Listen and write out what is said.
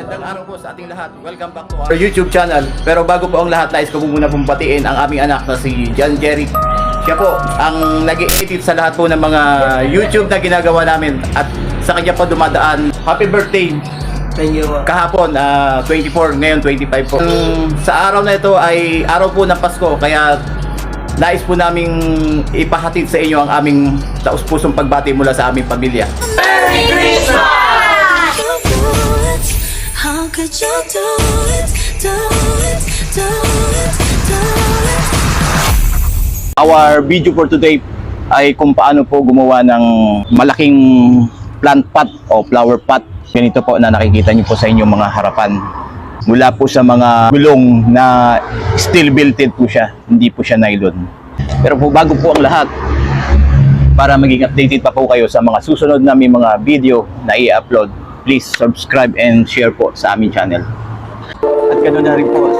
Magandang araw po sa ating lahat. Welcome back to our YouTube channel. Pero bago po ang lahat, nais ko po muna pong batiin ang aming anak na si John Jerry. Siya po ang nag-edit sa lahat po ng mga YouTube na ginagawa namin at sa kanya po dumadaan. Happy birthday! Thank you. Kahapon, 24, ngayon 25 po. Sa araw na ito ay araw po ng Pasko, kaya nais po naming ipahatid sa inyo ang aming taus-pusong pagbati mula sa aming pamilya. Merry Christmas! How could you do it, do it, do it, do it? Our video for today ay kung paano po gumawa ng malaking plant pot o flower pot. Ganito po na nakikita niyo po sa inyong mga harapan. Mula po sa mga gulong na steel belted po siya, hindi po siya nylon. Pero po bago po ang lahat, para maging updated pa po kayo sa mga susunod namin mga video na i-upload, please subscribe and share po sa aming channel. At ganoon na rin po